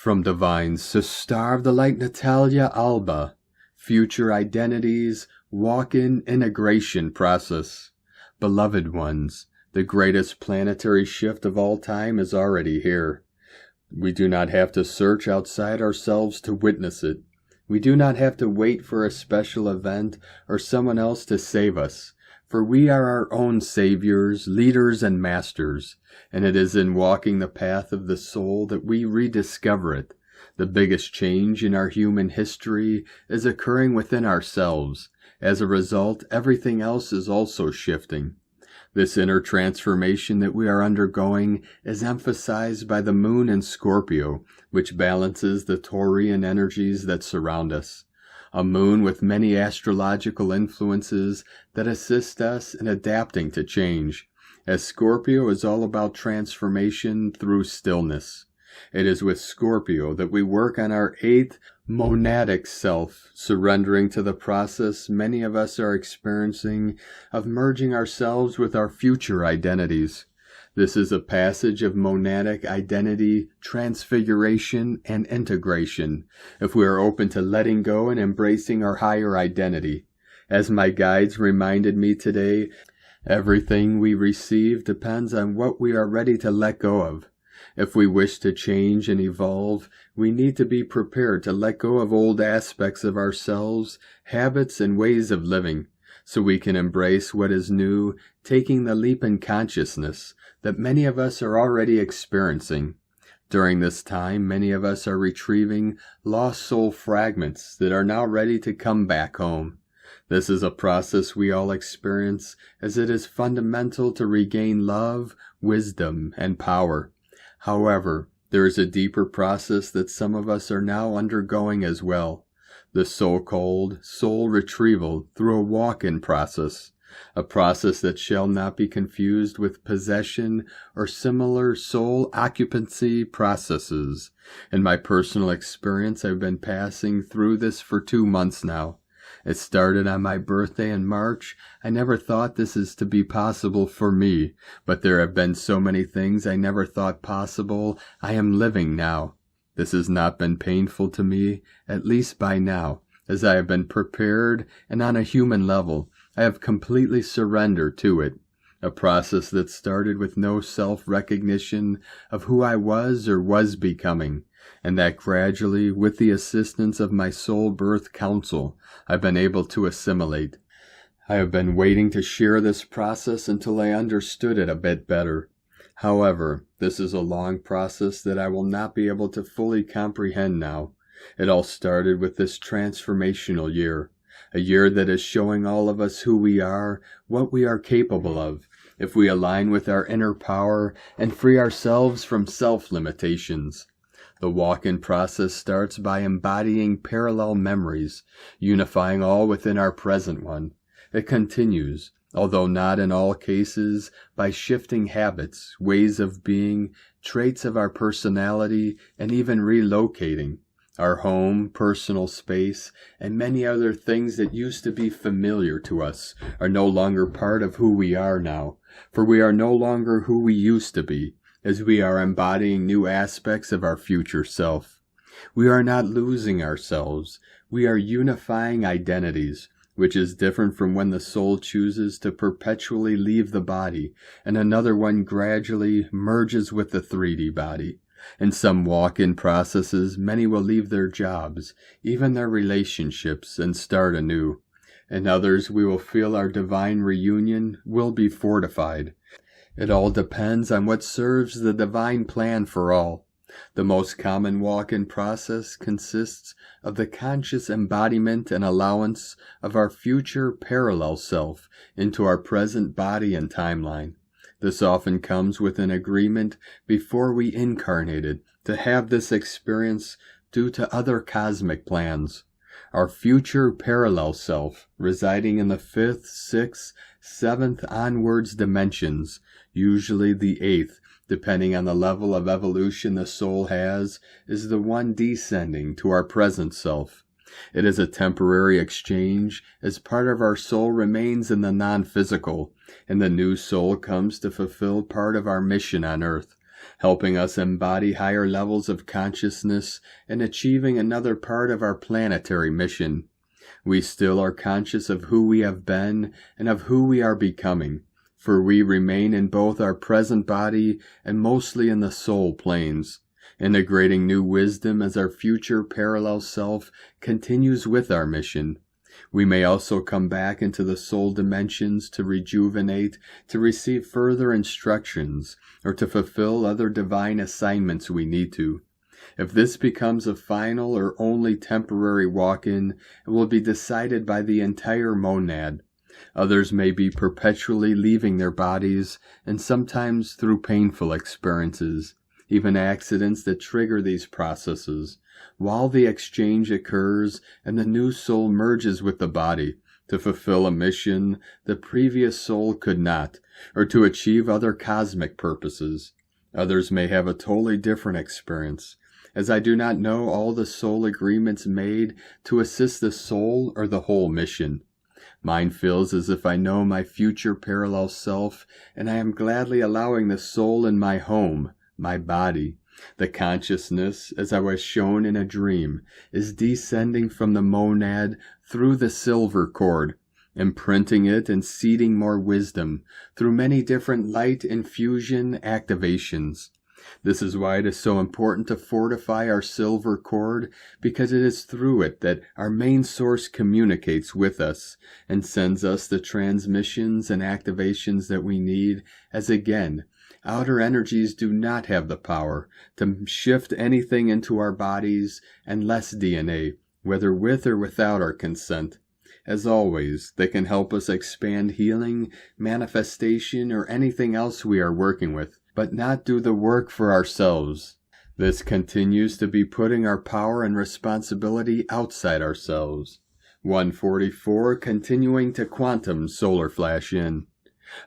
From divines so starved like Natalia Alba, future identities walk in integration process. Beloved ones, the greatest planetary shift of all time is already here. We do not have to search outside ourselves to witness it. We do not have to wait for a special event or someone else to save us, for we are our own saviors, leaders, and masters, and it is in walking the path of the soul that we rediscover it. The biggest change in our human history is occurring within ourselves. As a result, everything else is also shifting. This inner transformation that we are undergoing is emphasized by the moon in Scorpio, which balances the Taurian energies that surround us. A moon with many astrological influences that assist us in adapting to change, as Scorpio is all about transformation through stillness. It is with Scorpio that we work on our 8th monadic self, surrendering to the process many of us are experiencing of merging ourselves with our future identities. This is a passage of monadic identity, transfiguration, and integration, if we are open to letting go and embracing our higher identity. As my guides reminded me today, everything we receive depends on what we are ready to let go of. If we wish to change and evolve, we need to be prepared to let go of old aspects of ourselves, habits, and ways of living, so we can embrace what is new, taking the leap in consciousness that many of us are already experiencing. During this time, many of us are retrieving lost soul fragments that are now ready to come back home. This is a process we all experience, as it is fundamental to regain love, wisdom, and power. However, there is a deeper process that some of us are now undergoing as well, the so-called soul retrieval through a walk-in process, a process that shall not be confused with possession or similar soul occupancy processes. In my personal experience, I've been passing through this for 2 months now. It started on my birthday in March. I never thought this is to be possible for me, but there have been so many things I never thought possible I am living now. This has not been painful to me, at least by now, as I have been prepared, and on a human level, I have completely surrendered to it. A process that started with no self-recognition of who I was or was becoming, and that gradually, with the assistance of my soul birth council, I've been able to assimilate. I have been waiting to share this process until I understood it a bit better. However, this is a long process that I will not be able to fully comprehend now. It all started with this transformational year, a year that is showing all of us who we are, what we are capable of, if we align with our inner power and free ourselves from self-limitations. The walk-in process starts by embodying parallel memories, unifying all within our present one. It continues, although not in all cases, by shifting habits, ways of being, traits of our personality, and even relocating. Our home, personal space, and many other things that used to be familiar to us are no longer part of who we are now, for we are no longer who we used to be, as we are embodying new aspects of our future self. We are not losing ourselves, we are unifying identities, which is different from when the soul chooses to perpetually leave the body, and another one gradually merges with the 3D body. In some walk-in processes, many will leave their jobs, even their relationships, and start anew. In others, we will feel our divine reunion will be fortified. It all depends on what serves the divine plan for all. The most common walk-in process consists of the conscious embodiment and allowance of our future parallel self into our present body and timeline. This often comes with an agreement before we incarnated to have this experience due to other cosmic plans. Our future parallel self, residing in the 5th, 6th, 7th onwards dimensions, usually the 8th, depending on the level of evolution the soul has, is the one descending to our present self. It is a temporary exchange, as part of our soul remains in the non-physical, and the new soul comes to fulfill part of our mission on earth. helping us embody higher levels of consciousness and achieving another part of our planetary mission. We still are conscious of who we have been and of who we are becoming, for we remain in both our present body and mostly in the soul planes, integrating new wisdom as our future parallel self continues with our mission. We may also come back into the soul dimensions to rejuvenate, to receive further instructions, or to fulfill other divine assignments we need to. If this becomes a final or only temporary walk-in, it will be decided by the entire monad. Others may be perpetually leaving their bodies, and sometimes through painful experiences, even accidents that trigger these processes, while the exchange occurs and the new soul merges with the body to fulfill a mission the previous soul could not, or to achieve other cosmic purposes. Others may have a totally different experience, as I do not know all the soul agreements made to assist the soul or the whole mission. Mine feels as if I know my future parallel self, and I am gladly allowing the soul in my home, my body, the consciousness, as I was shown in a dream, is descending from the monad through the silver cord, imprinting it and seeding more wisdom through many different light infusion activations. This is why it is so important to fortify our silver cord, because it is through it that our main source communicates with us and sends us the transmissions and activations that we need, as again, outer energies do not have the power to shift anything into our bodies and less DNA, whether with or without our consent. As always, they can help us expand healing, manifestation, or anything else we are working with, but not do the work for ourselves. This continues to be putting our power and responsibility outside ourselves. 144, continuing to quantum solar flash in.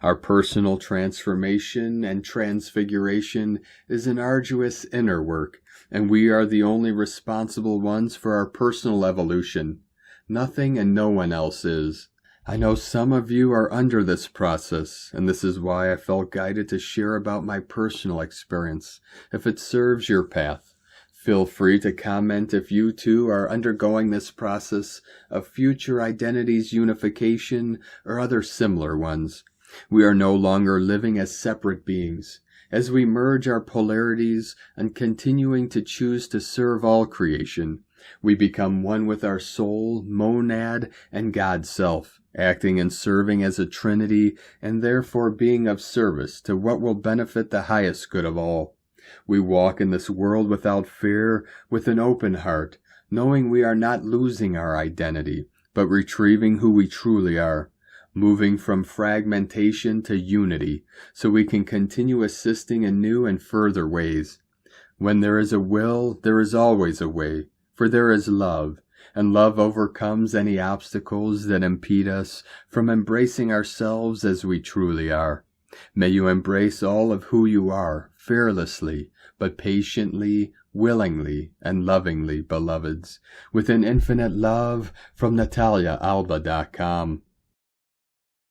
Our personal transformation and transfiguration is an arduous inner work, and we are the only responsible ones for our personal evolution. Nothing and no one else is. I know some of you are under this process, and this is why I felt guided to share about my personal experience. If it serves your path, feel free to comment if you too are undergoing this process of future identities unification or other similar ones. We are no longer living as separate beings. As we merge our polarities and continuing to choose to serve all creation, we become one with our soul, monad, and God self, acting and serving as a trinity, and therefore being of service to what will benefit the highest good of all. We walk in this world without fear, with an open heart, knowing we are not losing our identity, but retrieving who we truly are, moving from fragmentation to unity, so we can continue assisting in new and further ways. When there is a will, there is always a way, for there is love, and love overcomes any obstacles that impede us from embracing ourselves as we truly are. May you embrace all of who you are, fearlessly, but patiently, willingly, and lovingly, beloveds, with an infinite love from NataliaAlba.com.